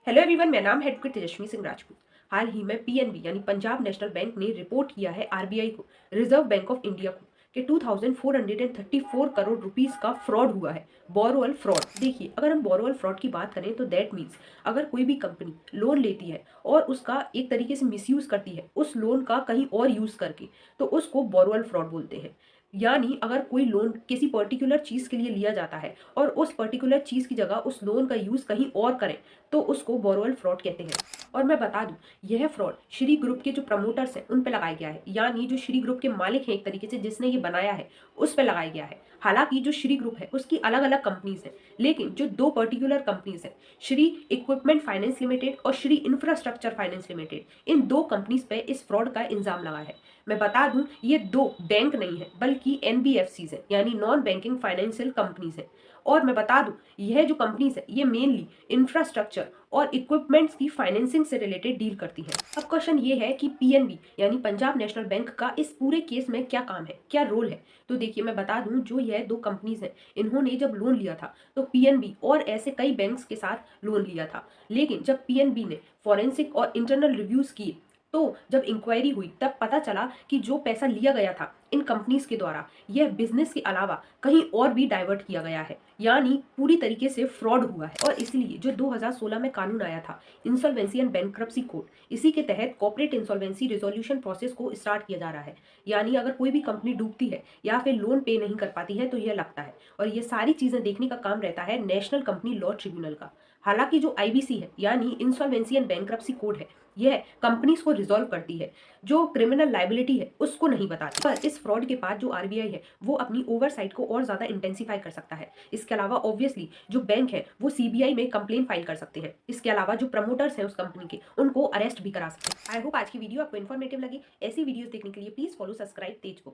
Hello everyone, मेरा नाम है एडवोकेट तेजस्वी सिंह राजपूत। हाल ही में पीएनबी यानी पंजाब नेशनल बैंक ने रिपोर्ट किया है आरबीआई को, रिजर्व बैंक ऑफ इंडिया को, कि 2434 करोड़ रुपीस का फ्रॉड हुआ है। बोरोअल फ्रॉड, देखिए, अगर हम बोरोअल फ्रॉड की बात करें तो दैट मीन्स अगर कोई भी कंपनी लोन लेती है और उसका एक तरीके से मिसयूज करती है उस लोन का कहीं और यूज करके, तो उसको बोरोअल फ्रॉड बोलते हैं। यानी अगर कोई लोन किसी पर्टिकुलर चीज के लिए लिया जाता है और उस पर्टिकुलर चीज की जगह उस लोन का यूज कहीं और करें, तो उसको बोरोअल फ्रॉड कहते हैं। और मैं बता दूं, यह फ्रॉड श्री ग्रुप के जो प्रमोटर्स हैं उन पे लगाया गया है, यानी जो श्री ग्रुप के मालिक हैं एक तरीके से जिसने ये बनाया है उस पे लगाया गया है। हालांकि जो श्री ग्रुप है उसकी अलग अलग कंपनीज हैं, लेकिन जो दो पर्टिकुलर कंपनीज हैं, श्री इक्विपमेंट फाइनेंस लिमिटेड और श्री इंफ्रास्ट्रक्चर फाइनेंस लिमिटेड, इन दो कंपनीज पे इस फ्रॉड का इल्जाम लगा है। मैं बता दूं, ये दो बैंक नहीं है बल्कि एनबीएफसीज है, यानी नॉन बैंकिंग फाइनेंशियल कंपनीज है। और मैं बता दूं, यह जो कंपनीज है ये मेनली इंफ्रास्ट्रक्चर और इक्विपमेंट्स की फाइनेंसिंग से रिलेटेड डील करती है। अब क्वेश्चन ये है कि पीएनबी यानी पंजाब नेशनल बैंक का इस पूरे केस में क्या काम है, क्या रोल है। तो देखिए, मैं बता दूं, जो यह दो कंपनीज हैं इन्होंने जब लोन लिया था तो पीएनबी और ऐसे कई बैंक्स के साथ लोन लिया था। लेकिन जब पीएनबी ने फॉरेंसिक और इंटरनल रिव्यूज किए, तो जब इंक्वायरी हुई तब पता चला कि जो पैसा लिया गया था इन कंपनीज के द्वारा, यह बिजनेस के अलावा कहीं और भी डाइवर्ट किया गया है, यानी पूरी तरीके से फ्रॉड हुआ है। और इसलिए जो 2016 में कानून आया था, इंसॉल्वेंसी एंड बैंक्रप्सी कोड, इसी के तहत कॉर्पोरेट इंसॉल्वेंसी रिजोल्यूशन प्रोसेस को स्टार्ट किया जा रहा है। यानी अगर कोई भी कंपनी डूबती है या फिर लोन पे नहीं कर पाती है तो यह लगता है, और ये सारी चीजें देखने का काम रहता है नेशनल कंपनी लॉ ट्रिब्यूनल का। हालांकि जो आईबीसी है यानी इंसॉल्वेंसी एंड बैंक्रप्सी कोड है, यह कंपनीज को रिजॉल्व करती है, जो क्रिमिनल लाइबिलिटी है उसको नहीं बताती। पर इस फ्रॉड के बाद जो आरबीआई है वो अपनी ओवरसाइट को और ज्यादा इंटेंसिफाई कर सकता है। इसके अलावा ऑब्वियसली जो बैंक है वो सीबीआई में कंप्लेन फाइल कर सकते हैं। इसके अलावा जो प्रमोटर्स हैं उस कंपनी के, उनको अरेस्ट भी करा सकते हैं। आई होप आज की वीडियो आपको इन्फॉर्मेटिव लगी। ऐसी वीडियोस देखने के लिए प्लीज फॉलो सब्सक्राइब तेज को।